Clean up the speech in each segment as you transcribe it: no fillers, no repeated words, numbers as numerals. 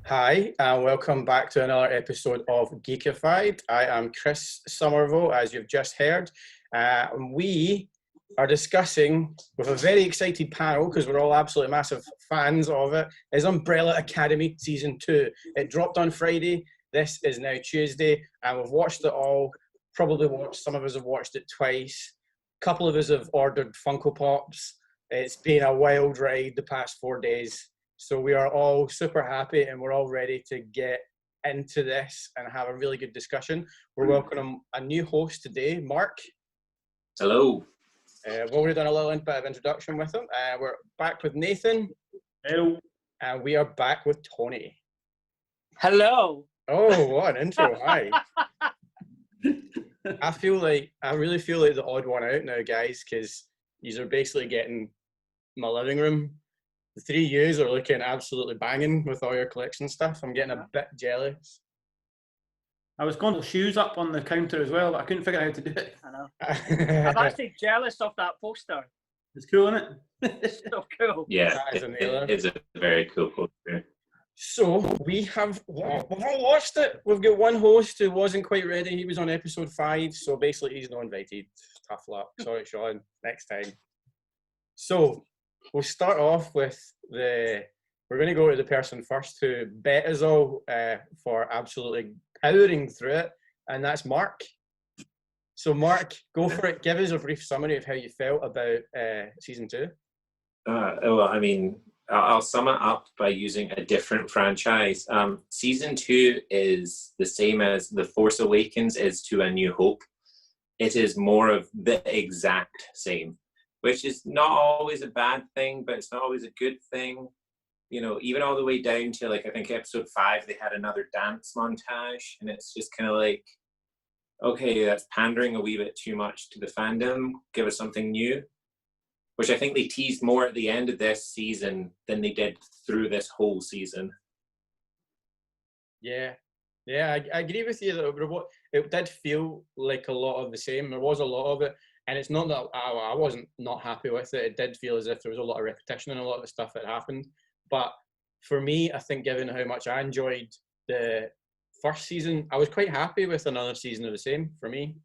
Hi, and welcome back to another episode of Geekified. I am Chris Somerville, as you've just heard. We are discussing, with a very excited panel, because we're all absolutely massive fans of it, is Umbrella Academy Season 2. It dropped on Friday. This is now Tuesday, and we've watched it all. Some of us have watched it twice. A couple of us have ordered Funko Pops. It's been a wild ride the past 4 days. So we are all super happy and we're all ready to get into this and have a really good discussion. We're welcoming a new host today, Mark. Hello. We've already done a little bit of introduction with him. We're back with Nathan. Hello. And we are back with Tony. Hello. Oh, what an intro. Hi. I really feel like the odd one out now, guys, because you are basically getting my living room. The three of yous are looking absolutely banging with all your collection stuff. I'm getting a bit jealous. I was going to shoes up on the counter as well, but I couldn't figure out how to do it. I know. I'm actually jealous of that poster. It's cool, isn't it? It's so cool. Yeah, it is a very cool poster. So we've all watched it. We've got one host who wasn't quite ready. He was on episode 5, so basically he's not invited. Tough luck. Sorry, Sean. Next time. So we'll start off with we're going to go to the person first who bet us all for absolutely powering through it, and that's Mark. So Mark, go for it. Give us a brief summary of how you felt about season 2. Well, I mean, I'll sum it up by using a different franchise. Season 2 is the same as The Force Awakens is to A New Hope. It is more of the exact same, which is not always a bad thing, but it's not always a good thing. You know, even all the way down to, like, I think episode 5, they had another dance montage, and it's just kind of like, okay, that's pandering a wee bit too much to the fandom. Give us something new, which I think they teased more at the end of this season than they did through this whole season. Yeah, I agree with you that it did feel like a lot of the same. There was a lot of it. And it's not that I wasn't not happy with it. It did feel as if there was a lot of repetition in a lot of the stuff that happened. But for me, I think given how much I enjoyed the first season, I was quite happy with another season of the same for me.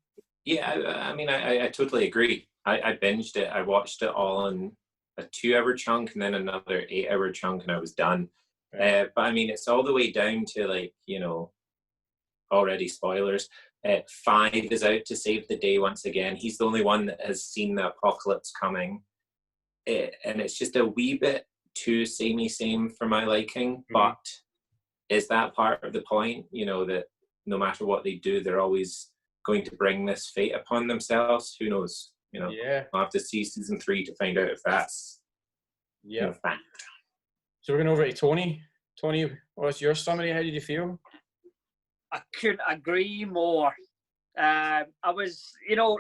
Yeah, I mean, I totally agree. I binged it. I watched it all in a 2-hour chunk and then another 8-hour chunk and I was done. Right. But I mean, it's all the way down to, like, you know, already spoilers. 5 is out to save the day once again. He's the only one that has seen the apocalypse coming. And it's just a wee bit too samey-same for my liking. Mm-hmm. But is that part of the point? You know, that no matter what they do, they're always going to bring this fate upon themselves. Who knows? You know, yeah. I'll have to see season 3 to find out if that's fact. So we're going over to Tony. Tony, what's your summary? How did you feel? I couldn't agree more. I was,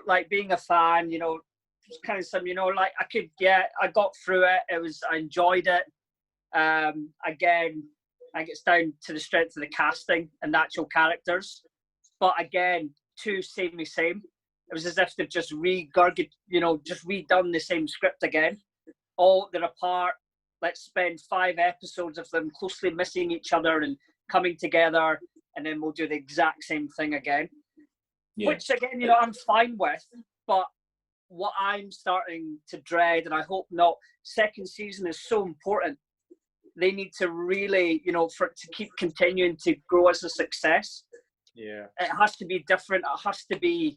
like, being a fan, kind of some, like, I got through it. I enjoyed it. Again, I think it's down to the strength of the casting and the actual characters. But again, too samey same. It was as if they've just redone the same script again. All they're apart. Let's spend 5 episodes of them closely missing each other and coming together. And then we'll do the exact same thing again. Yeah. Which, again, I'm fine with. But what I'm starting to dread, and I hope not, second season is so important. They need to really, for it to keep continuing to grow as a success. Yeah. It has to be different. It has to be,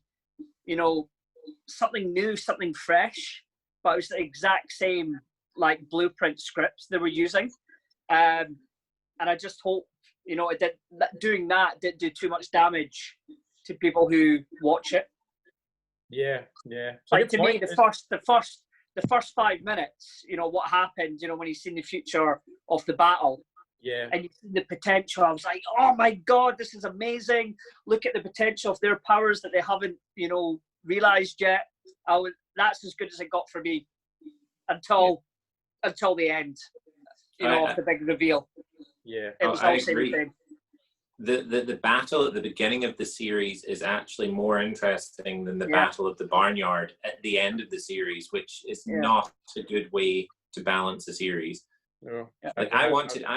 something new, something fresh. But it was the exact same, like, blueprint scripts they were using. And I just hope, doing that didn't do too much damage to people who watch it. Yeah. Like, to me, the first 5 minutes, what happened, when you seen the future of the battle, and you see the potential, I was like, oh my God, this is amazing. Look at the potential of their powers that they haven't, realized yet. That's as good as it got for me until the end, of the big reveal. Yeah, I agree. The battle at the beginning of the series is actually more interesting than the battle of the barnyard at the end of the series, which is not a good way to balance a series. No. Yeah. Like I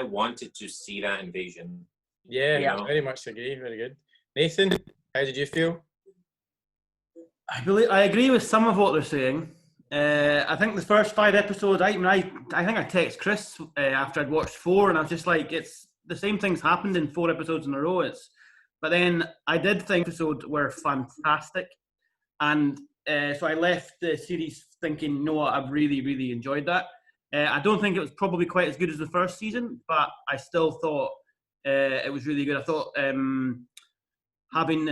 wanted to see that invasion. Yeah, you know? very much agree. Very good. Nathan, how did you feel? I agree with some of what they're saying. I think the first 5 episodes, I think I text Chris after I'd watched 4, and I was just like, it's the same things happened in 4 episodes in a row. But then I did think episodes were fantastic, and so I left the series thinking, no, I've really, really enjoyed that. I don't think it was probably quite as good as the first season, but I still thought it was really good. I thought having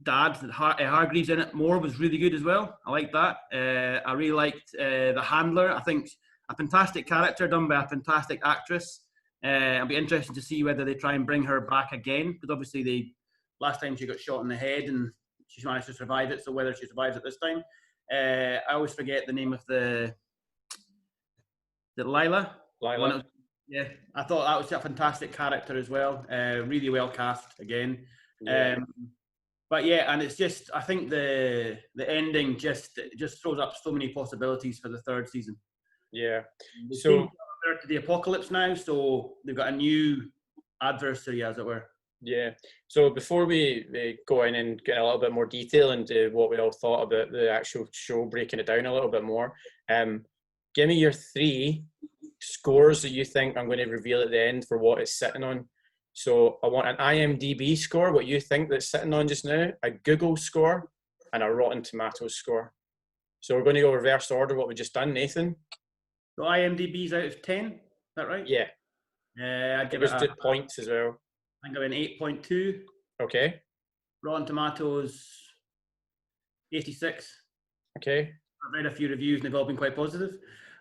Dad, Hargreaves in it more was really good as well. I like that. I really liked the handler. I think a fantastic character done by a fantastic actress. It'll be interesting to see whether they try and bring her back again, because obviously last time she got shot in the head and she managed to survive it. So whether she survives it this time, I always forget the name of the Lila. Lila. Yeah, I thought that was a fantastic character as well. Really well cast again. Yeah. But yeah, and it's just, I think the ending just throws up so many possibilities for the 3rd season. Yeah. So to the apocalypse now, so they've got a new adversary, as it were. Yeah. So before we go in and get a little bit more detail into what we all thought about the actual show, breaking it down a little bit more, give me your 3 scores that you think I'm going to reveal at the end for what it's sitting on. So I want an IMDb score, what you think that's sitting on just now, a Google score, and a Rotten Tomatoes score. So we're going to go reverse order what we just done, Nathan. So IMDb's out of 10, is that right? Yeah. I'd give it was points as well. I think I'm an 8.2. Okay. Rotten Tomatoes, 86. Okay. I've read a few reviews and they've all been quite positive.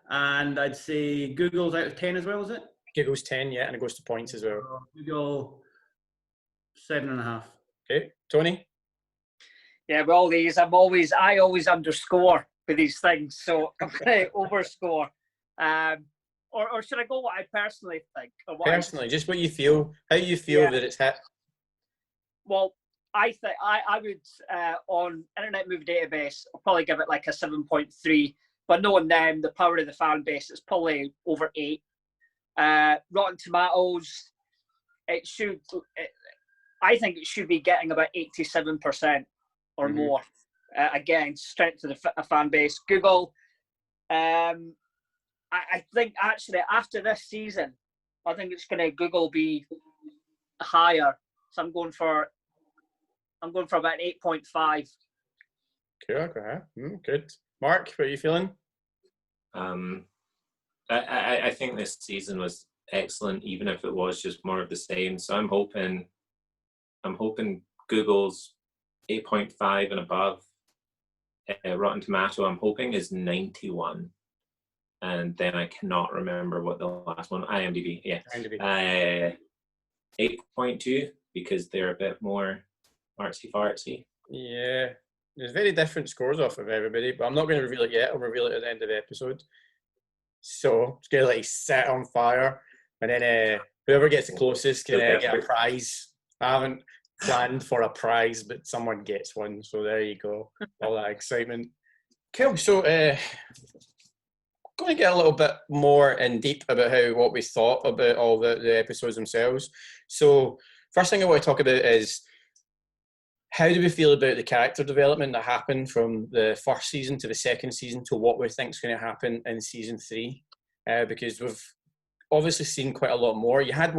And I'd say Google's out of 10 as well, is it? Google's 10, yeah, and it goes to points as well. Google, 7.5. Okay. Tony? Yeah, with all these, I always underscore with these things, so I'm going to overscore. Or should I go what I personally think? Personally, just what you feel, how you feel that it's hit. Well, I think I would, on Internet Movie Database, I'll probably give it like a 7.3, but knowing them, the power of the fan base, it's probably over 8. Rotten Tomatoes, I think it should be getting about 87% or more. Again, strength of the fan base. Google, I think actually after this season, I think it's going to Google be higher. So I'm going for about 8.5. Cool, okay. Good. Mark, what are you feeling? I think this season was excellent, even if it was just more of the same. So I'm hoping Google's 8.5 and above. Rotten Tomato, I'm hoping, is 91. And then I cannot remember what the last one, IMDb, yeah. 8.2, because they're a bit more artsy-fartsy. Yeah. There's very different scores off of everybody, but I'm not going to reveal it yet. I'll reveal it at the end of the episode. So it's going to like set on fire, and then whoever gets the closest can get a prize. I haven't planned for a prize, but someone gets one. So there you go. All that excitement. Cool. So going to get a little bit more in deep about what we thought about all the episodes themselves. So first thing I want to talk about is, how do we feel about the character development that happened from the first season to the second season to what we think is going to happen in season 3? Because we've obviously seen quite a lot more. You had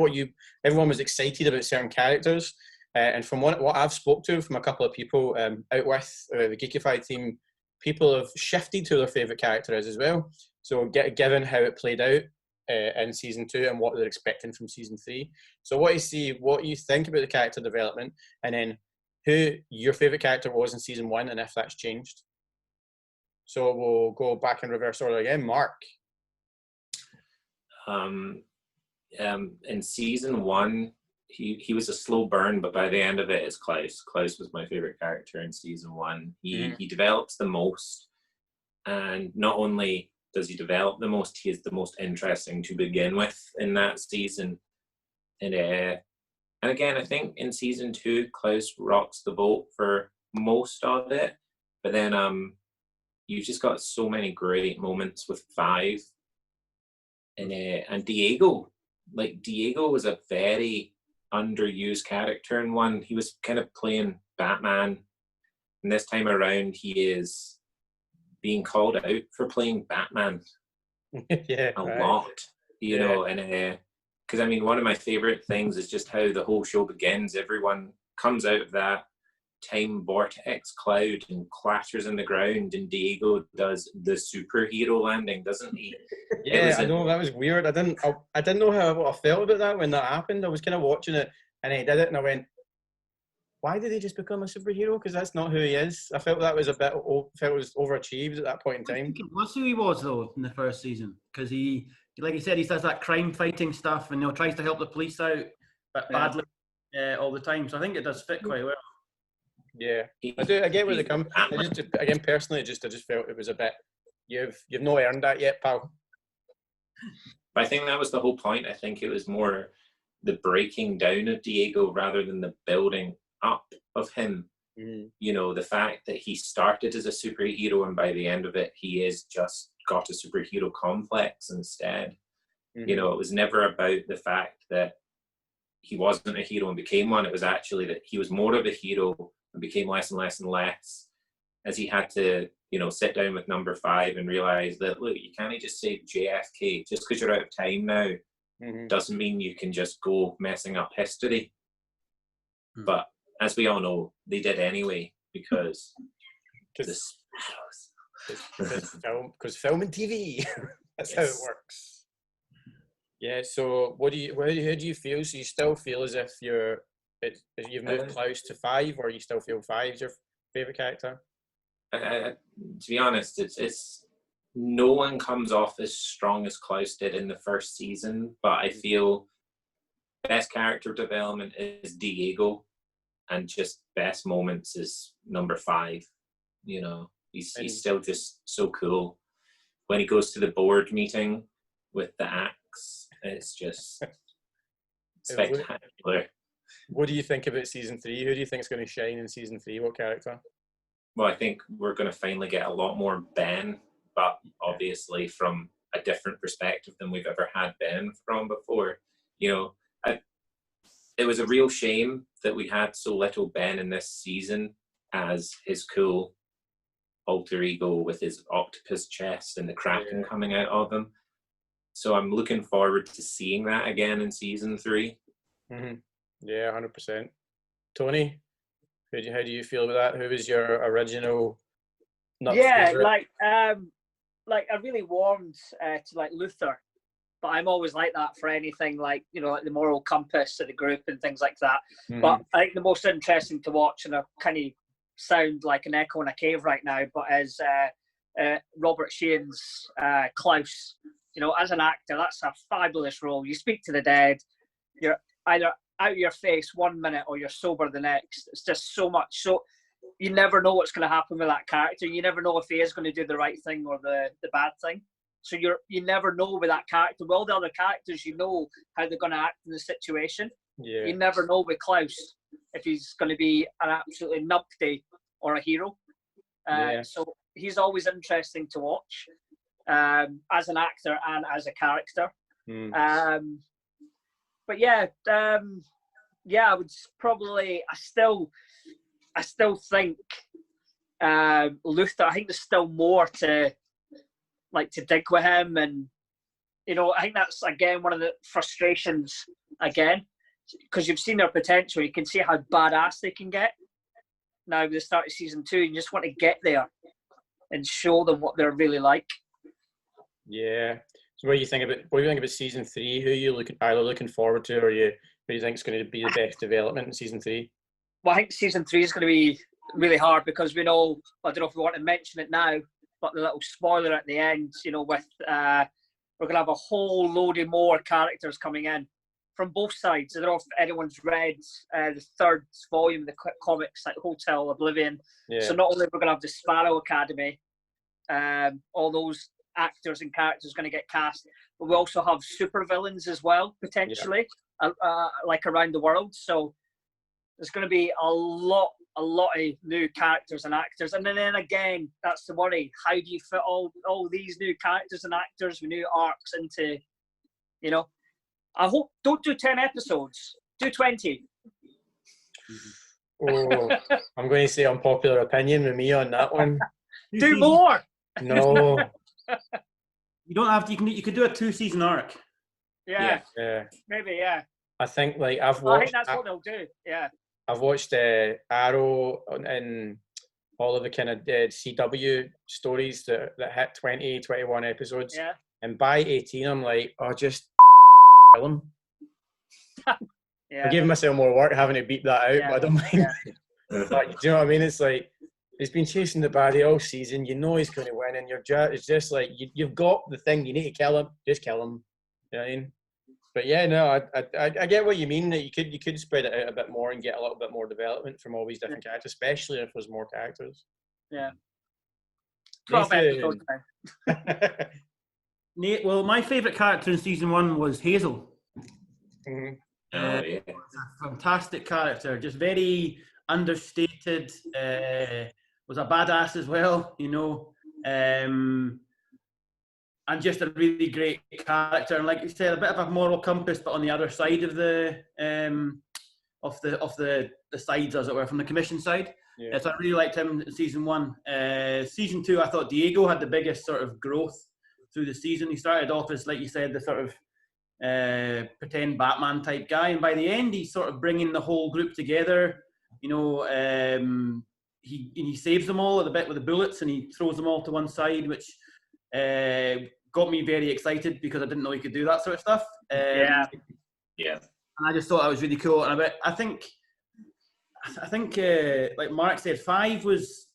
everyone was excited about certain characters, and from what I've spoke to from a couple of people out with the Geekified team, people have shifted to their favourite character as well. So given how it played out in season 2 and what they're expecting from season 3. So what you think about the character development, and then who your favourite character was in season 1 and if that's changed. So we'll go back in reverse order again. Mark. In season 1, he was a slow burn, but by the end of it, it's Klaus. Klaus was my favourite character in season 1. He develops the most, and not only does he develop the most, he is the most interesting to begin with in that season. And again, I think in season 2, Klaus rocks the boat for most of it. But then you've just got so many great moments with 5. and Diego. Like, Diego was a very underused character in one. He was kind of playing Batman, and this time around he is being called out for playing Batman Yeah, a right. lot, you Yeah. know, and because I mean, one of my favorite things is just how the whole show begins. Everyone comes out of that time vortex cloud and clatters in the ground, and Diego does the superhero landing, doesn't he? Yeah, I know, that was weird. I didn't know what I felt about that when that happened. I was kind of watching it, and he did it, and I went, "Why did he just become a superhero? Because that's not who he is." I felt that was felt it was overachieved at that point in I time. think it was who he was though in the first season, because he, like you said, he does that crime fighting stuff and tries to help the police out, but badly all the time. So I think it does fit quite well. Yeah, I do. I get where they come. I just again personally, I just felt it was a bit. You've not earned that yet, pal. But I think that was the whole point. I think it was more the breaking down of Diego rather than the building up of him. You know, the fact that he started as a superhero and by the end of it, he is just got a superhero complex instead. You know, it was never about the fact that he wasn't a hero and became one. It was actually that he was more of a hero and became less and less and less as he had to, you know, sit down with number 5 and realize that, look, you can't just say JFK. Just because you're out of time now doesn't mean you can just go messing up history. But as we all know, they did anyway because the sparrows. Because film and TV, that's how it works. Yeah. So, how do you feel? So, you still feel as if you've moved Klaus to 5, or you still feel 5 is your favorite character? To be honest, it's no one comes off as strong as Klaus did in the first season, but I feel best character development is Diego, and just best moments is number 5. You know, he's still just so cool. When he goes to the board meeting with the axe, it's just spectacular. What do you think about season 3? Who do you think is going to shine in season 3? What character? Well, I think we're going to finally get a lot more Ben, but obviously from a different perspective than we've ever had Ben from before. You know, it was a real shame that we had so little Ben in this season as his cool alter ego with his octopus chest and the Kraken coming out of him. So I'm looking forward to seeing that again in season 3. Yeah, 100%. Tony, how do you feel about that? Who was your original? Favorite? Like I really warmed to like Luther, but I'm always like that for anything like, you know, like the moral compass of the group and things like that. But I think the most interesting to watch, and I kind of sound like an echo in a cave right now, but is Robert Sheehan's Klaus. You know, as an actor, that's a fabulous role. You speak to the dead. You're either out of your face 1 minute or you're sober the next. It's just so much. So you never know what's going to happen with that character. You never know if he is going to do the right thing or the bad thing. So you never know with that character. With all the other characters, you know how they're going to act in the situation. Yeah. You never know with Klaus if he's going to be an absolutely numpty or a hero. So he's always interesting to watch as an actor and as a character. But I would probably. I still think Luther. I think there's still more to dig with him, and you know, I think that's again one of the frustrations again, because you've seen their potential. You can see how badass they can get now with the start of season 2. You just want to get there and show them what they're really like. Yeah. So what do you think about season 3? Who are you looking forward to, or who do you think is going to be the best development in season 3? Well, I think season 3 is going to be really hard because we know, I don't know if we want to mention it now, but the little spoiler at the end, you know, with we're going to have a whole load of more characters coming in from both sides. I don't know if anyone's read the 3rd volume of the comics, like Hotel Oblivion. Yeah. So not only we're going to have the Sparrow Academy, all those actors and characters going to get cast, but we also have supervillains as well, potentially, like around the world. So there's going to be a lot of new characters and actors. And then again, that's the worry. How do you fit all these new characters and actors with new arcs into You know, I hope don't do 10 episodes. Do 20. Oh, I'm going to say unpopular opinion with me on that one. Do more. No. You don't have to. You could do a 2-season arc. Yeah, Yeah. maybe. Yeah, I think like I think that's what they'll do. Yeah. I've watched Arrow and all of the kind of CW stories that hit 20, 21 episodes. Yeah. And by 18, I'm like, oh, just kill him. Yeah. I'm giving myself more work having to beat that out, Yeah. but I don't mind. But do you know what I mean? It's like, he's been chasing the baddie all season. You know he's going to win, and it's just like, you've got the thing. You need to kill him. Just kill him. You know what I mean? But yeah, no, I get what you mean, that you could spread it out a bit more and get a little bit more development from all these different characters, especially if there's more characters. Yeah. 12 episodes. Nate, well, my favourite character in season 1 was Hazel. Mhm. Oh, yeah. A fantastic character, just very understated. Was a badass as well, you know, and just a really great character. And like you said, a bit of a moral compass, but on the other side of the sides, as it were, from the commission side. Yeah. So I really liked him in season 1. Season 2, I thought Diego had the biggest sort of growth through the season. He started off as, like you said, the sort of pretend Batman type guy, and by the end he's sort of bringing the whole group together. You know, he saves them all at the bit with the bullets, and he throws them all to one side, which got me very excited because I didn't know he could do that sort of stuff. Yeah. And I just thought that was really cool. And I think like Mark said, 5 was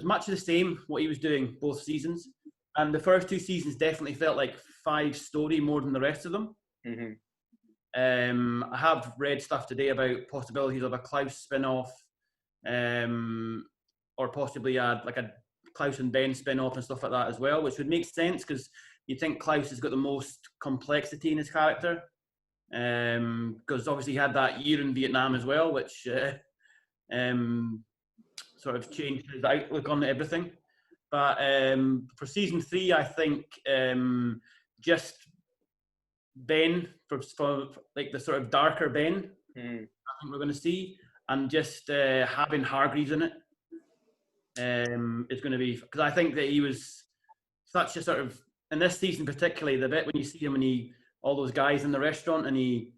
much of the same what he was doing both seasons. And the first 2 seasons definitely felt like 5's story more than the rest of them. Mm-hmm. I have read stuff today about possibilities of a Klaus spin-off, or possibly a Klaus and Ben spin-off and stuff like that as well, which would make sense because you think Klaus has got the most complexity in his character, because obviously he had that year in Vietnam as well, which sort of changed his outlook on everything. But for season 3, I think just Ben, for like the sort of darker Ben, I think we're going to see, and just having Hargreaves in it is going to be, because I think that he was such a sort of, in this season particularly, the bit when you see him and all those guys in the restaurant and he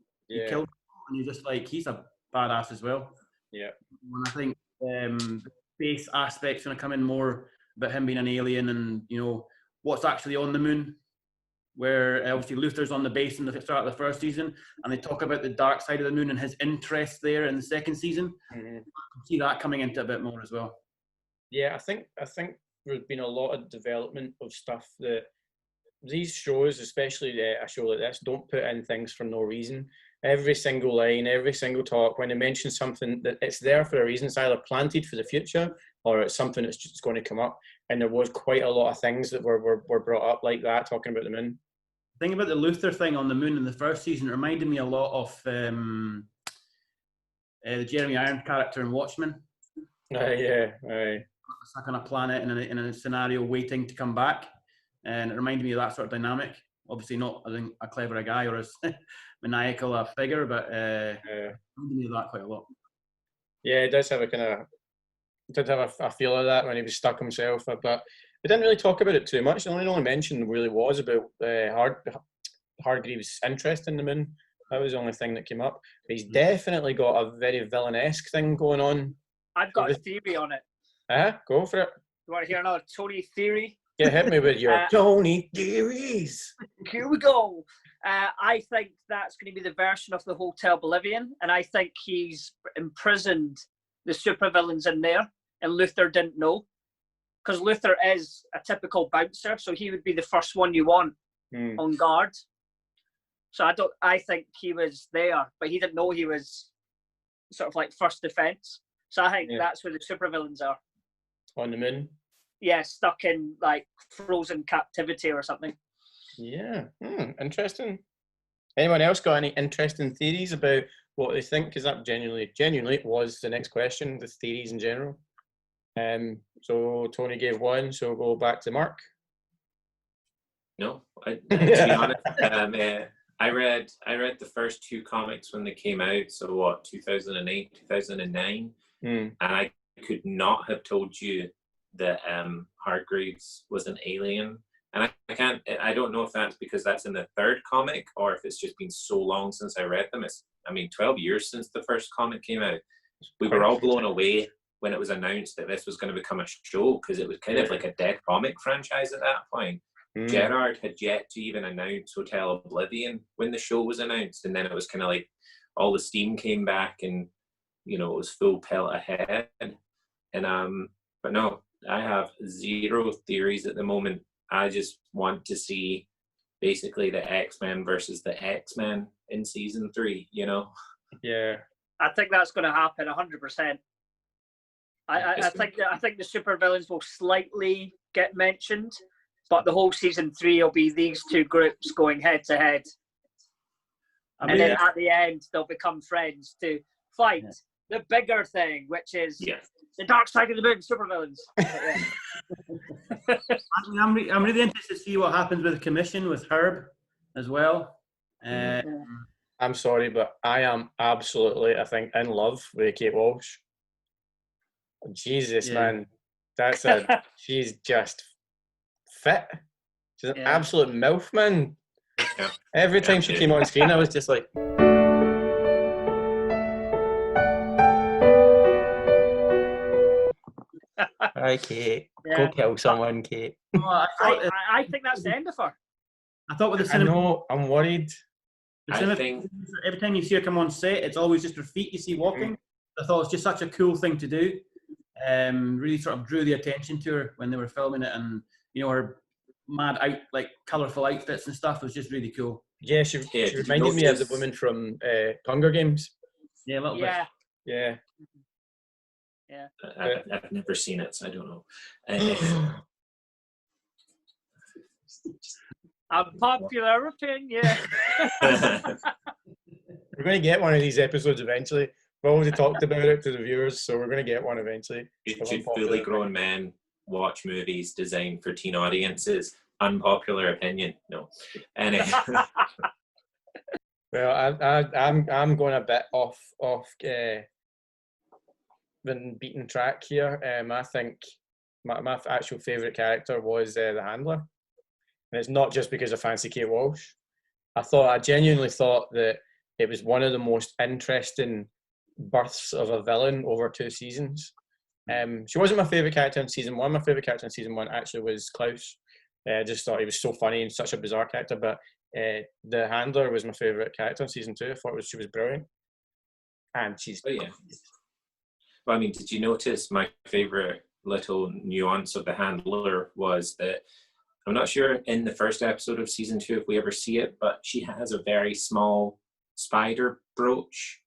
killed them, and you're just like, he's a badass as well. Yeah. And I think the space aspect's going to come in more about him being an alien, and you know what's actually on the moon, where obviously Luther's on the base in the start of the first season, and they talk about the dark side of the moon and his interest there in the second season. I can see that coming into a bit more as well. Yeah, I think there's been a lot of development of stuff that these shows, especially a show like this, don't put in things for no reason. Every single line, every single talk, when they mention something, that it's there for a reason. It's either planted for the future or it's something that's just going to come up. And there was quite a lot of things that were brought up like that, talking about the moon. The thing about the Luther thing on the moon in the first season, it reminded me a lot of the Jeremy Irons character in Watchmen. Yeah, aye. Stuck on a planet in a scenario waiting to come back. And it reminded me of that sort of dynamic. Obviously not as a clever guy or as maniacal a figure, but it reminded me of that quite a lot. Yeah, it does have a feel of that when he was stuck himself, but we didn't really talk about it too much. The only mention really was about Hargreaves' interest in the moon. That was the only thing that came up. But he's definitely got a very villainesque thing going on. I've got a theory on it. Go for it. You want to hear another Tony theory? Yeah, hit me with your Tony theories. Here we go. I think that's going to be the version of the Hotel Bolivian, and I think he's imprisoned the supervillains in there, and Luther didn't know, because Luther is a typical bouncer, so he would be the first one you want on guard. So I think he was there, but he didn't know he was sort of like first defense. So I think that's where the supervillains are. On the moon? Yeah, stuck in like frozen captivity or something. Yeah, interesting. Anyone else got any interesting theories about what they think? Because that genuinely was the next question, the theories in general. So Tony gave one, so we'll go back to Mark. No, to be honest, I read the first two comics when they came out. So what, 2008, 2009, Mm. and I could not have told you that Hargreaves was an alien. And I don't know if that's because that's in the third comic or if it's just been so long since I read them. 12 years since the first comic came out. We were all blown away when it was announced that this was going to become a show, because it was kind of like a dead comic franchise at that point. Mm. Gerard had yet to even announce Hotel Oblivion when the show was announced, and then it was kind of like all the steam came back, and it was full pelt ahead. And but no, I have zero theories at the moment. I just want to see basically the X-Men versus the X-Men in season 3. Yeah. I think that's going to happen 100%. I think the supervillains will slightly get mentioned, but the whole season 3 will be these two groups going head to head, and then at the end they'll become friends to fight the bigger thing, which is the dark side of the moon supervillains. I'm really interested to see what happens with the commission with Herb as well. I'm sorry, but I am absolutely, I think, in love with Kate Walsh. Jesus, man. She's just fit. She's an absolute MILF, man. Yeah. Every time she came on screen, I was just like... Hi, Kate. Go kill someone, Kate. I think that's the end of her. I thought with the cinema... I know, I'm worried. Every time you see her come on set, it's always just her feet you see walking. I thought it was just such a cool thing to do. Really sort of drew the attention to her when they were filming it, and her mad colourful outfits and stuff was just really cool. Yeah, she reminded me of the woman from Hunger Games. Yeah, a little bit. Yeah. I've never seen it, so I don't know. Unpopular opinion. We're going to get one of these episodes eventually. We've already talked about it to the viewers, so we're going to get one eventually. Should fully grown men watch movies designed for teen audiences? Unpopular opinion? No. Anyway. Well, I'm going a bit off the beaten track here. I think my actual favourite character was the Handler, and it's not just because I fancy Kate Walsh. I genuinely thought that it was one of the most interesting births of a villain over 2 seasons. She wasn't my favourite character in season 1. My favourite character in season 1 actually was Klaus. I just thought he was so funny and such a bizarre character. But the Handler was my favourite character in season 2. I thought she was brilliant. And she's... Oh, yeah. Well, I mean, did you notice my favourite little nuance of the Handler was that, I'm not sure in the first episode of season 2 if we ever see it, but she has a very small spider brooch.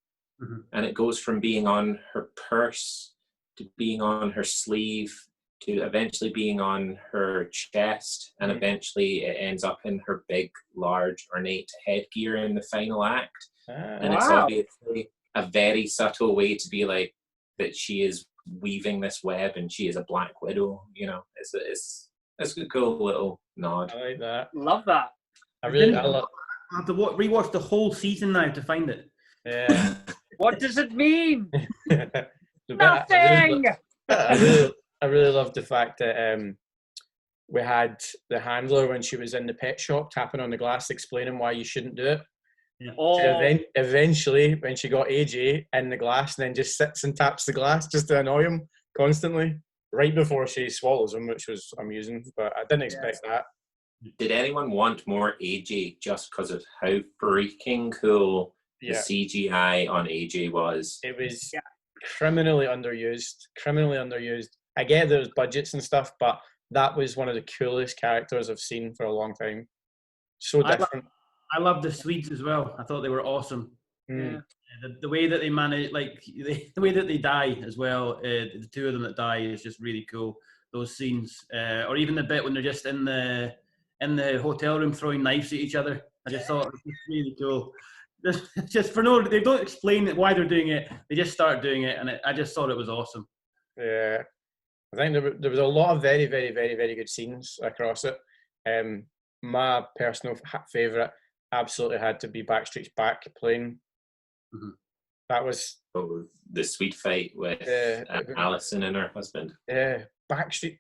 And it goes from being on her purse to being on her sleeve to eventually being on her chest, and eventually it ends up in her big, large, ornate headgear in the final act. And it's obviously a very subtle way to be like that she is weaving this web and she is a Black Widow. It's a cool little nod. I like that. Love that. I have to rewatch the whole season now to find it. Yeah. What does it mean? Nothing. I really loved the fact that we had the Handler when she was in the pet shop tapping on the glass, explaining why you shouldn't do it. Yeah. Eventually, when she got AJ in the glass, and then just sits and taps the glass just to annoy him constantly, right before she swallows him, which was amusing. But I didn't expect that. Did anyone want more AJ just because of how freaking cool the CGI on AJ was? It was criminally underused. I get there's budgets and stuff, but that was one of the coolest characters I've seen for a long time. So different. I love the Swedes as well. I thought they were awesome. The way that they manage, the way that they die as well. The two of them that die is just really cool. Those scenes, or even the bit when they're just in the hotel room throwing knives at each other. I just thought it was really cool. Just for no, they don't explain why they're doing it. They just start doing it, and I just thought it was awesome. Yeah, I think there was a lot of very, very, very, very good scenes across it. my personal favourite absolutely had to be Backstreet's Back playing. Mm-hmm. That was the sweet fight with Alison and her husband. Yeah, Backstreet.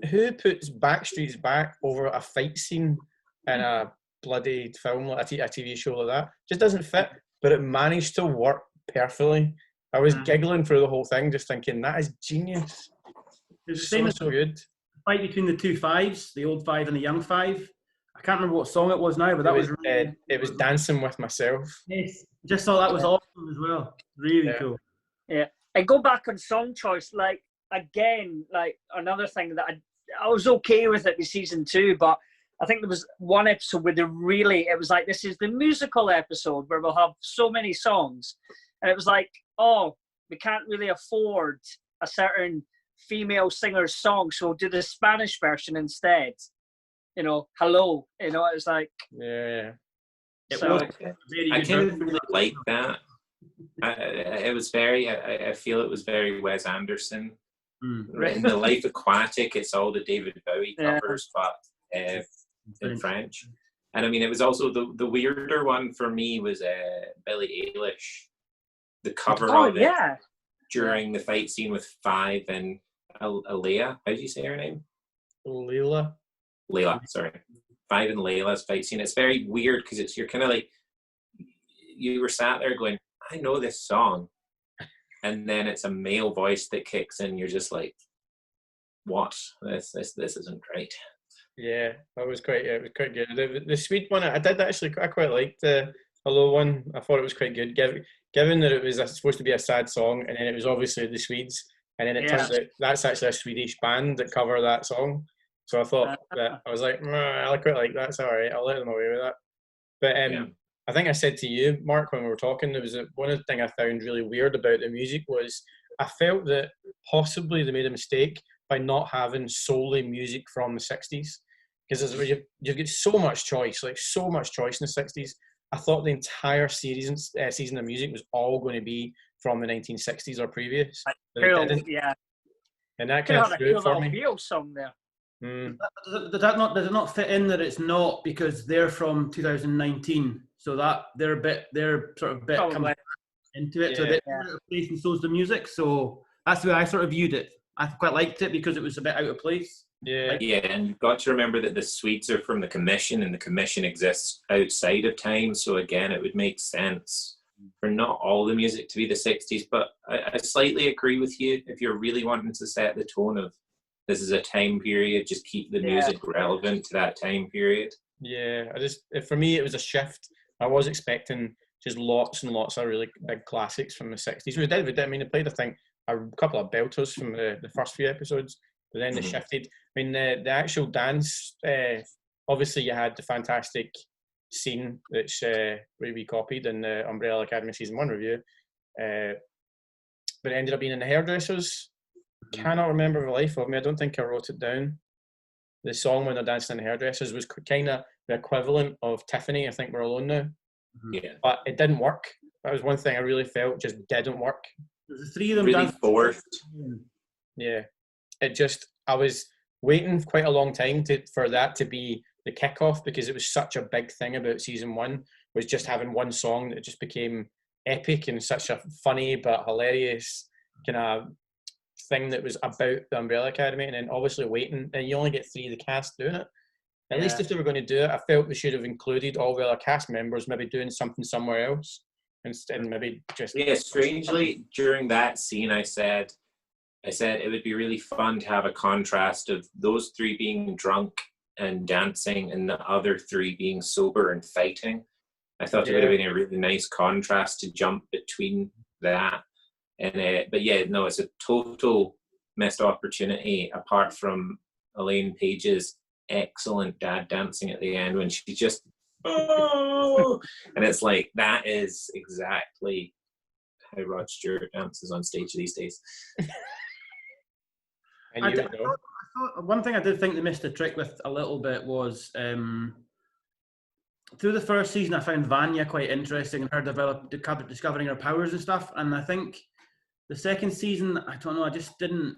Who puts Backstreet's Back over a fight scene in a bloody film like a TV show like that? Just doesn't fit. But it managed to work perfectly. I was giggling through the whole thing, just thinking that is genius. It's So good. Fight between the two fives, the old five and the young five. I can't remember what song it was now, but it was Dancing with Myself. Yes, just thought that was awesome as well. Really cool. Yeah, and go back on song choice. Like again, like another thing that I was okay with it with season 2, but I think there was one episode where it was like, this is the musical episode where we'll have so many songs, and it was like, oh, we can't really afford a certain female singer's song, so we'll do the Spanish version instead. You know, hello. You know, it was like, yeah. I kind of really like that. It was very. I feel it was very Wes Anderson. In The Life Aquatic, it's all the David Bowie covers, but in French. And I mean, it was also the weirder one for me was Billie Eilish, the cover of it during the fight scene with Five and Alea. How do you say her name? Layla, sorry. Five and Layla's fight scene. It's very weird because you're kind of like, you were sat there going, I know this song, and then it's a male voice that kicks in. You're just like, what? This isn't great. Yeah, it was quite good. The sweet one, I quite liked the Hello one. I thought it was quite good, given that it was supposed to be a sad song, and then it was obviously the Swedes, and then it turns out that's actually a Swedish band that cover that song. So I thought that I was like, I quite like that. It's all right. I'll let them away with that. But I think I said to you, Mark, when we were talking, there was one of the things I found really weird about the music was I felt that possibly they made a mistake by not having solely music from the 60s. Because you've got so much choice in the 60s. I thought the entire season of music was all going to be from the 1960s or previous. And that kind of threw it for me. Beatles song there. Does it not fit in that it's not because they're from 2019, so that they're sort of coming into it, so they're out of place, and so's the music. So that's the way I sort of viewed it. I quite liked it because it was a bit out of place. And you've got to remember that the Swedes are from the Commission, and the Commission exists outside of time. So again, it would make sense for not all the music to be the 60s. But I slightly agree with you. If you're really wanting to set the tone of this is a time period, just keep the music relevant to that time period. Yeah, for me, it was a shift. I was expecting just lots and lots of really big classics from the 60s. We did. I mean, they played, I think, a couple of belters from the first few episodes, but then they shifted. I mean, the actual dance, obviously you had the fantastic scene that's we copied in the Umbrella Academy Season 1 review, but it ended up being in the hairdressers. Cannot remember for the life of me. I don't think I wrote it down. The song when they're dancing in the hairdressers was kind of the equivalent of Tiffany, I Think We're Alone Now. Yeah. But it didn't work. That was one thing I really felt just didn't work. There's the three of them really forced. Yeah. I was waiting quite a long time for that to be the kickoff, because it was such a big thing about season 1, was just having one song that just became epic and such a funny but hilarious kind of thing that was about the Umbrella Academy, and then obviously waiting, and you only get 3 of the cast doing it. At least if they were going to do it, I felt they should have included all the other cast members maybe doing something somewhere else, and maybe just... Yeah, strangely, during that scene I said it would be really fun to have a contrast of those 3 being drunk and dancing and the other 3 being sober and fighting. I thought it would have been a really nice contrast to jump between that. And but it's a total missed opportunity, apart from Elaine Page's excellent dad dancing at the end when she just and it's like, that is exactly how Rod Stewart dances on stage these days. I thought one thing I did think they missed a trick with a little bit was through the first season I found Vanya quite interesting and her discovering her powers and stuff, and I think the second season, I don't know, I didn't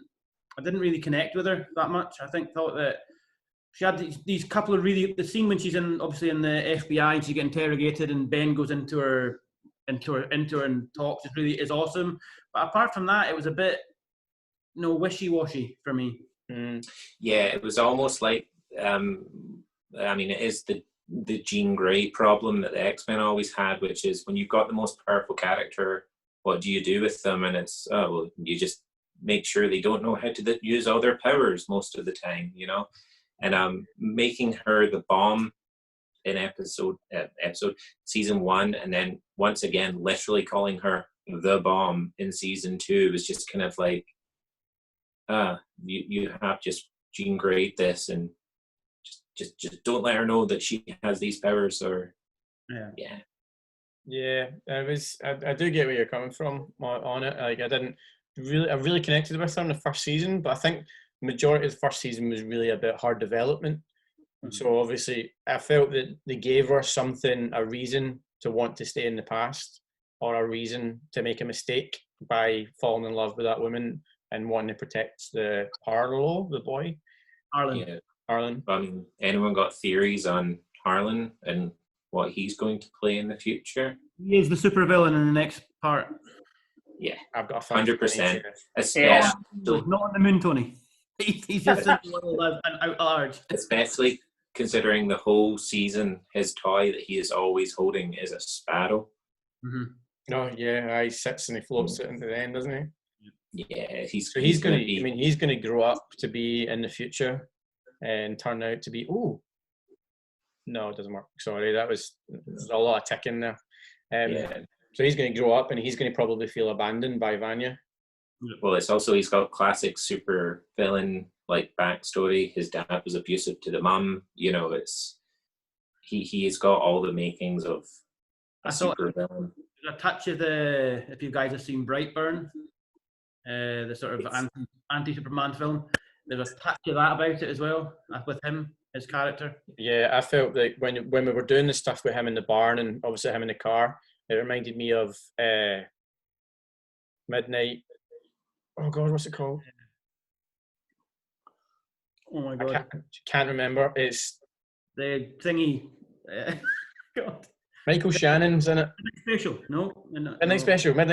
really connect with her that much. Thought that she had these couple of really, the scene when she's obviously in the FBI and she get interrogated and Ben goes into her and talks is awesome. But apart from that, it was a bit wishy-washy for me. Yeah, it was almost like it is the Jean Grey problem that the X-Men always had, which is when you've got the most powerful character, what do you do with them? And it's you just make sure they don't know how to use all their powers most of the time, and making her the bomb in episode season 1, and then once again literally calling her the bomb in season 2 was just kind of like you have just Jean Grey this, and just don't let her know that she has these powers. Or yeah, it was. I do get where you're coming from on it. Like I really connected with her in the first season, but I think the majority of the first season was really about her development. So obviously, I felt that they gave her a reason to want to stay in the past, or a reason to make a mistake by falling in love with that woman and wanting to protect the boy. Harlan. Yeah. Harlan. Anyone got theories on Harlan and what he's going to play in the future? He is the supervillain in the next part. Yeah, I've got 100%. Not on the moon, Tony. He's just in the world and out large. Especially considering the whole season, his toy that he is always holding is a sparrow. Mm-hmm. Oh yeah, he sits and he floats it into the end, doesn't he? Yeah, he's going to grow up to be in the future and turn out to be. Oh, no, it doesn't work. Sorry, there's a lot of ticking there. So he's going to grow up and he's going to probably feel abandoned by Vanya. Well, it's also, he's got classic super villain like backstory. His dad was abusive to the mum. It's he's got all the makings of a super villain. There's a touch of if you guys have seen Brightburn, the sort of anti-Superman film, there's a touch of that about it as well with him, his character. Yeah, I felt like when we were doing the stuff with him in the barn and obviously him in the car, it reminded me of Midnight. Oh God, what's it called? Oh my God, I can't remember. It's the thingy. God. Michael Shannon's in it. Midnight Special, no. Midnight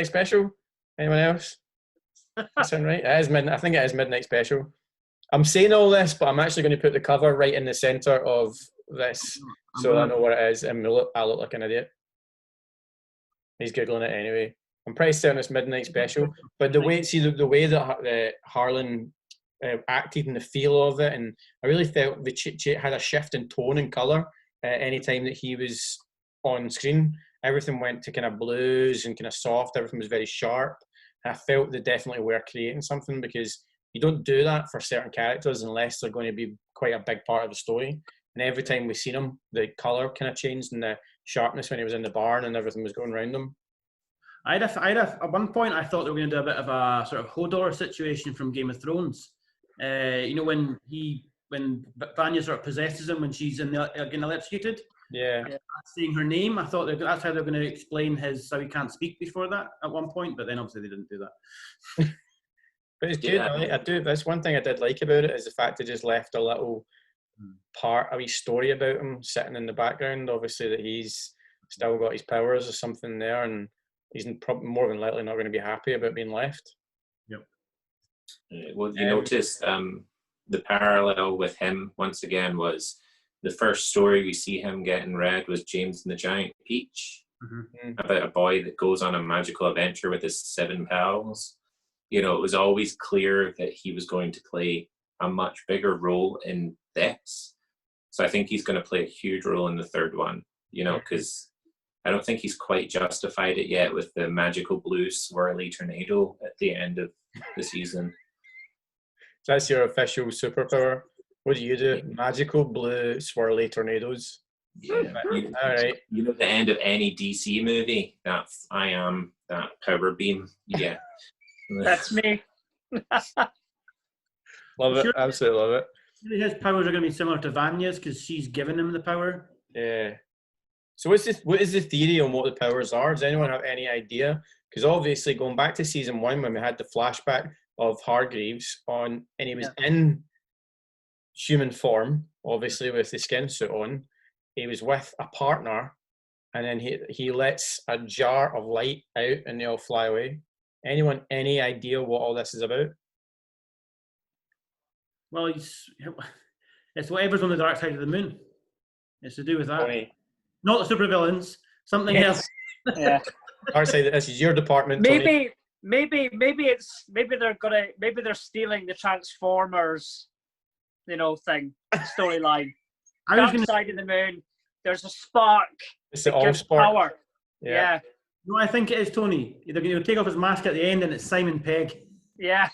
Special. Anyone else? That sound right? It is Midnight. I think it is Midnight Special. I'm saying all this, but I'm actually going to put the cover right in the centre of this, so I know what it is, and I look like an idiot. He's giggling it anyway. I'm pretty certain it's Midnight Special, but the way that Harlan acted and the feel of it, and I really felt the had a shift in tone and colour any time that he was on screen. Everything went to kind of blues and kind of soft. Everything was very sharp. I felt they definitely were creating something, because you don't do that for certain characters unless they're going to be quite a big part of the story. And every time we've seen him, the colour kind of changed and the sharpness when he was in the barn and everything was going around him. At one point I thought they were going to do a bit of a sort of Hodor situation from Game of Thrones. When Vanya sort of possesses him when she's getting electrocuted. Yeah. Seeing her name, I thought that's how they're going to explain how he can't speak before that at one point, but then obviously they didn't do that. But it's good. I do. That's one thing I did like about it, is the fact they just left a little a wee story about him sitting in the background. Obviously that he's still got his powers or something there, and he's probably more than likely not going to be happy about being left. Yep. Well, you noticed the parallel with him once again was the first story we see him getting read was James and the Giant Peach, about a boy that goes on a magical adventure with his 7 pals. It was always clear that he was going to play a much bigger role in this. So I think he's going to play a huge role in the third one, because I don't think he's quite justified it yet with the magical blue swirly tornado at the end of the season. So that's your official superpower. What do you do? Magical blue swirly tornadoes. Yeah. All right. The end of any DC movie. I am that power beam. Yeah. That's me. Love it. Absolutely love it. His powers are going to be similar to Vanya's because she's given him the power. Yeah. So what is the theory on what the powers are? Does anyone have any idea? Because obviously going back to season 1 when we had the flashback of Hargreaves and he was in human form, obviously with the skin suit on. He was with a partner, and then he lets a jar of light out and they all fly away. Anyone any idea what all this is about? Well, it's whatever's on the dark side of the moon. It's to do with that. Tony. Not the supervillains. Something Yes. else. Yeah. Dark side, this is your department, Tony. Maybe they're stealing the Transformers, thing storyline. I was Dark going to side of the moon. There's a spark. It's the that gives All-Spark. power. Yeah. Yeah. No, I think it is Tony. They're going to take off his mask at the end, and it's Simon Pegg. Yeah.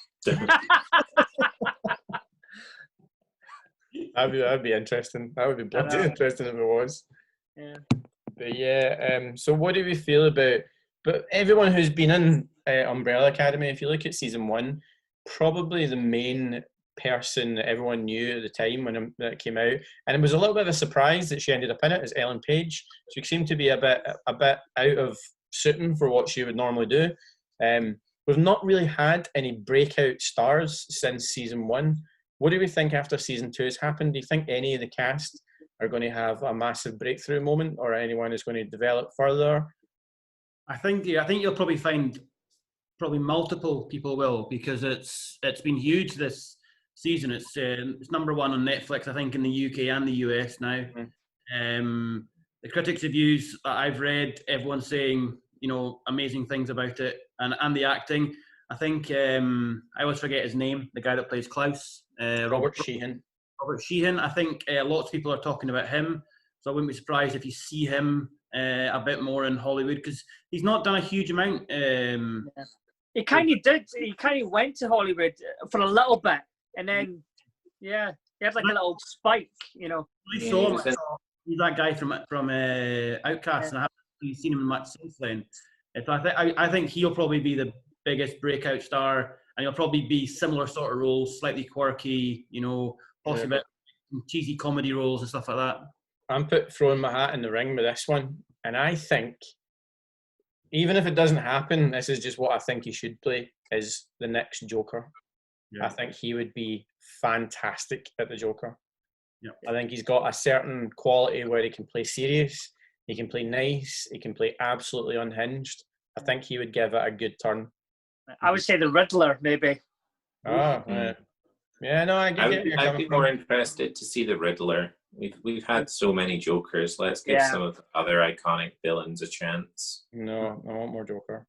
That'd be interesting. That would be bloody interesting if it was. Yeah. But yeah, so what do we feel about? But everyone who's been in Umbrella Academy, if you look at season 1, probably the main person that everyone knew at the time when it came out, and it was a little bit of a surprise that she ended up in it, is Ellen Page. She seemed to be a bit out of suiting for what she would normally do. We've not really had any breakout stars since season 1. What do we think after season 2 has happened? Do you think any of the cast are going to have a massive breakthrough moment, or anyone is going to develop further? I think you'll probably find multiple people will, because it's been huge this season. It's number 1 on Netflix, I think, in the UK and the US now. Mm. The critics' reviews that I've read, everyone's saying amazing things about it, and the acting. I think I always forget his name, the guy that plays Klaus. Robert Sheehan. Robert Sheehan. I think lots of people are talking about him, so I wouldn't be surprised if you see him a bit more in Hollywood, because he's not done a huge amount. He kind of did. He kind of went to Hollywood for a little bit, and then he had like a little spike, I saw him. He's that guy from Outcast, and I haven't seen him much since then. So I think he'll probably be the biggest breakout star, and he'll probably be similar sort of roles, slightly quirky, possibly cheesy comedy roles and stuff like that. I'm throwing my hat in the ring with this one, and I think, even if it doesn't happen, this is just what I think he should play, is the next Joker. Yeah. I think he would be fantastic at the Joker. Yeah. I think he's got a certain quality where he can play serious, he can play nice, he can play absolutely unhinged. I think he would give it a good turn. I would say the Riddler, maybe. Yeah, no, I get it. I'd be more interested to see the Riddler. We've had so many Jokers. Let's give some of the other iconic villains a chance. No, I want more Joker.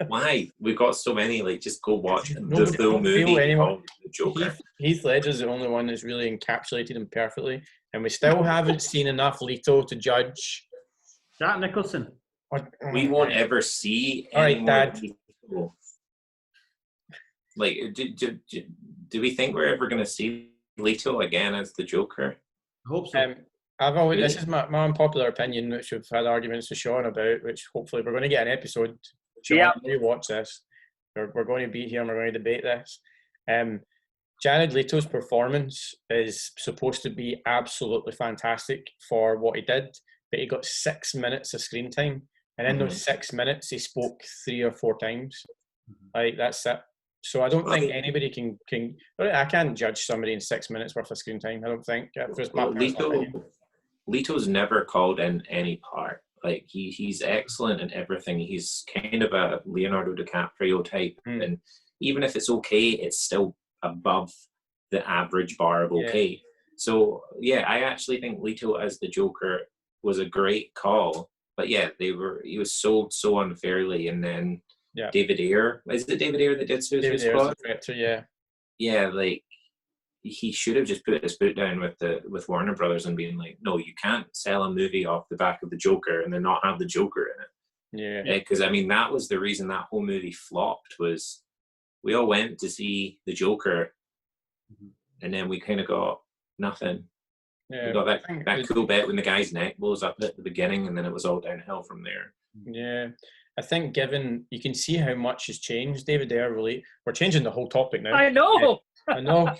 Why? We've got so many. Like, just go watch the full movie called The Joker. Heath Ledger's the only one that's really encapsulated him perfectly, and we still haven't seen enough Leto to judge. Jack Nicholson. We won't ever see any more Dad. Leto. Like, do we think we're ever going to see Leto again as the Joker? I hope so. This is my unpopular opinion, which we've had arguments with Sean about, which hopefully we're going to get an episode. Sean, you watch this. We're going to be here and we're going to debate this. Jared Leto's performance is supposed to be absolutely fantastic for what he did, but he got 6 minutes of screen time, and in those 6 minutes he spoke 3 or 4 times. Like, that's it. So I don't think anybody can. I can't judge somebody in 6 minutes worth of screen time. I don't think. Leto's never called in any part. Like, he's excellent in everything. He's kind of a Leonardo DiCaprio type, and even if it's okay, it's still above the average bar of okay. Yeah. So I actually think Leto as the Joker was a great call. But he was sold so unfairly, and then. Yeah. David Ayer. Is it David Ayer that did Suicide Squad? Yeah, like, he should have just put his foot down with Warner Brothers and being like, no, you can't sell a movie off the back of the Joker and then not have the Joker in it. Yeah. Because that was the reason that whole movie flopped, was we all went to see the Joker and then we kind of got nothing. Yeah. We got that cool bit when the guy's neck blows up at the beginning, and then it was all downhill from there. Yeah. I think given you can see how much has changed, David Ayer really. We're changing the whole topic now. I know. I know.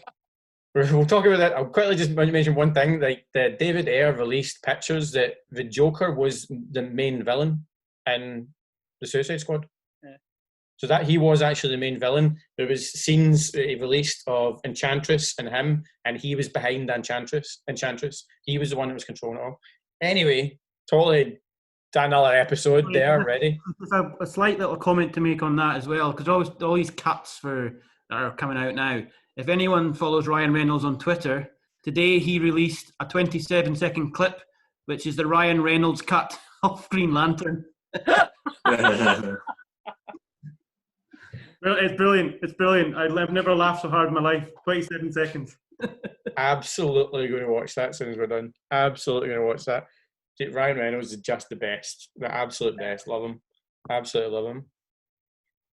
We'll talk about that. I'll quickly just mention one thing. Like, the David Ayer released pictures that the Joker was the main villain in the Suicide Squad. Yeah. So that he was actually the main villain. There was scenes that he released of Enchantress and him, and he was behind Enchantress. He was the one that was controlling it all. Anyway, totally done another episode there, ready. A slight little comment to make on that as well, because all these cuts that are coming out now. If anyone follows Ryan Reynolds on Twitter, today he released a 27-second clip, which is the Ryan Reynolds cut of Green Lantern. Well, it's brilliant. It's brilliant. I've never laughed so hard in my life. 27 seconds. Absolutely going to watch that as soon as we're done. Absolutely going to watch that. Ryan Reynolds is just the best. The absolute best. Love him. Absolutely love him.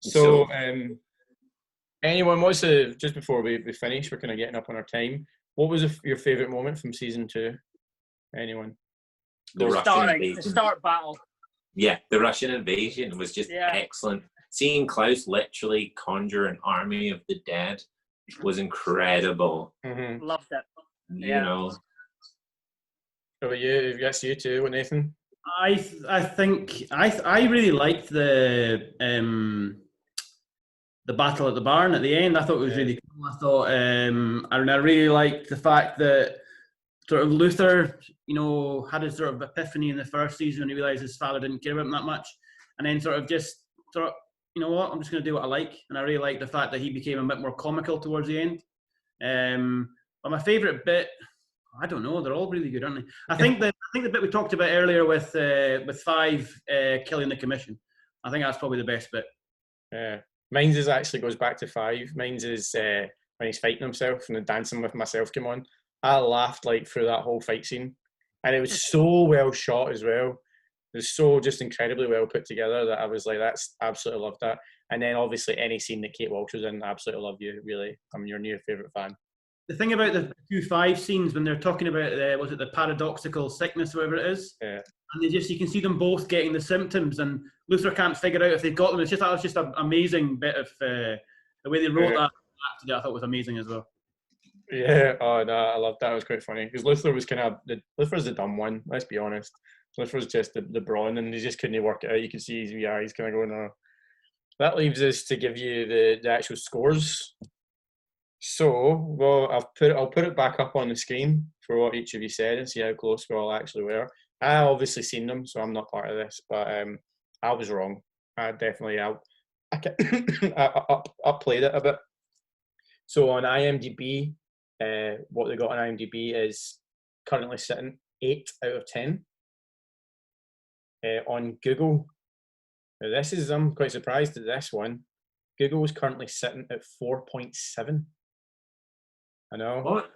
So anyone wants to, just before we finish, we're kind of getting up on our time. What was your favourite moment from season 2? Anyone? The start battle. Yeah, the Russian invasion was just excellent. Seeing Klaus literally conjure an army of the dead was incredible. Mm-hmm. Loved it. You know. How about you? Yes, you too. What, Nathan? I think I really liked the battle at the barn at the end. I thought it was really cool. I thought I really liked the fact that sort of Luther, had his sort of epiphany in the first season when he realised his father didn't care about him that much, and then you know what, I'm just going to do what I like. And I really like the fact that he became a bit more comical towards the end. But my favourite bit, I don't know, they're all really good, aren't they? I think the bit we talked about earlier with Five killing the Commission, I think that's probably the best bit. Mine's is actually goes back to 5. Mine's is when he's fighting himself and the Dancing with Myself came on. I laughed through that whole fight scene. And it was so well shot as well. It was so just incredibly well put together that I was like, that's absolutely loved that. And then obviously any scene that Kate Walsh was in, absolutely love you, really. I'm your new favourite fan. The thing about the 2-5 scenes when they're talking about, was it the paradoxical sickness, whatever it is? Yeah. And you can see them both getting the symptoms and Luther can't figure out if they've got them. That was just an amazing bit of the way they wrote that. I thought was amazing as well. Yeah, oh no, I loved that. It was quite funny because Luther was Luther's the dumb one. Let's be honest. Luther's just the brawn, and he just couldn't work it out. You can see his wee eyes kind of going. Oh. That leaves us to give you the actual scores. So, I'll put it back up on the screen for what each of you said and see how close we all actually were. I obviously seen them, so I'm not part of this, but I was wrong. I definitely I upplayed it a bit. So on IMDb. What they got on IMDb is currently sitting 8 out of 10. On Google, now this is, I'm quite surprised at this one. Google is currently sitting at 4.7. I know. What?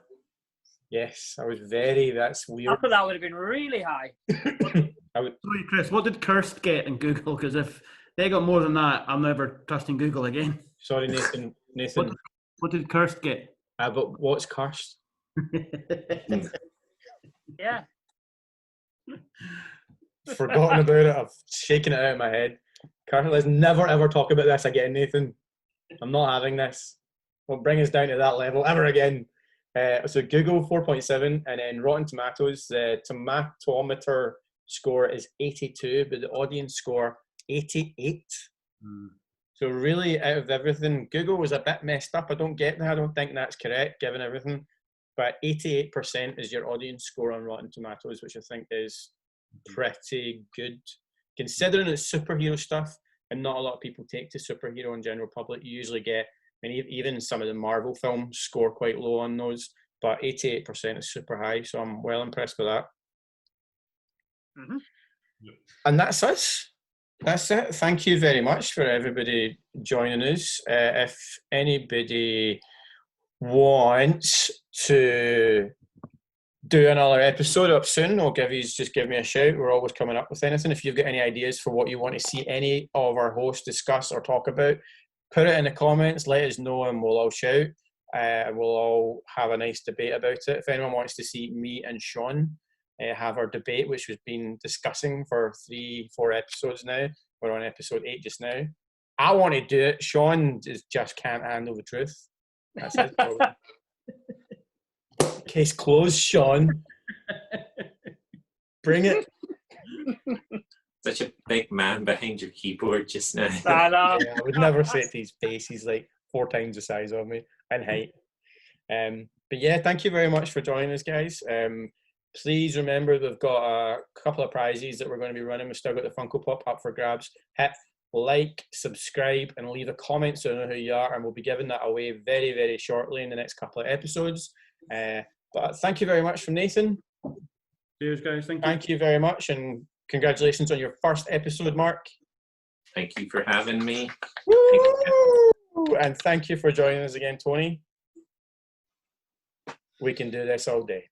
Yes, that's weird. I thought that would have been really high. Sorry, Chris, what did Cursed get in Google? Because if they got more than that, I'm never trusting Google again. Sorry, Nathan. What did Cursed get? But what's cursed? Yeah. Forgotten about it. I've shaken it out of my head. Let's never ever talk about this again, Nathan. I'm not having this. Won't bring us down to that level ever again. So Google 4.7, and then Rotten Tomatoes, the tomatometer score is 82, but the audience score 88. So really, out of everything, Google was a bit messed up. I don't think that's correct, given everything. But 88% is your audience score on Rotten Tomatoes, which I think is pretty good. Considering it's superhero stuff, and not a lot of people take to superhero in general public, you usually get, even some of the Marvel films score quite low on those, but 88% is super high, so I'm well impressed with that. Mm-hmm. And that's us. That's it. Thank you very much for everybody joining us. If anybody wants to do another episode up soon, just give me a shout. We're always coming up with anything. If you've got any ideas for what you want to see any of our hosts discuss or talk about, put it in the comments, let us know, and we'll all shout. We'll all have a nice debate about it. If anyone wants to see me and Sean have our debate, which we've been discussing for 3-4 episodes now. We're on episode 8 just now. I want to do it. Sean just can't handle the truth. That's his problem. Case closed, Sean. Bring it. Such a big man behind your keyboard just now. I know. Yeah, I would never say it to his face. He's like 4 times the size of me in height. But yeah, thank you very much for joining us, guys. Please remember we've got a couple of prizes that we're going to be running. We've still got the Funko Pop up for grabs. Hit like, subscribe, and leave a comment so I know who you are, and we'll be giving that away very, very shortly in the next couple of episodes. But thank you very much from Nathan. Cheers, guys. Thank you. Thank you very much, and congratulations on your first episode, Mark. Thank you for having me. Woo! And thank you for joining us again, Tony. We can do this all day.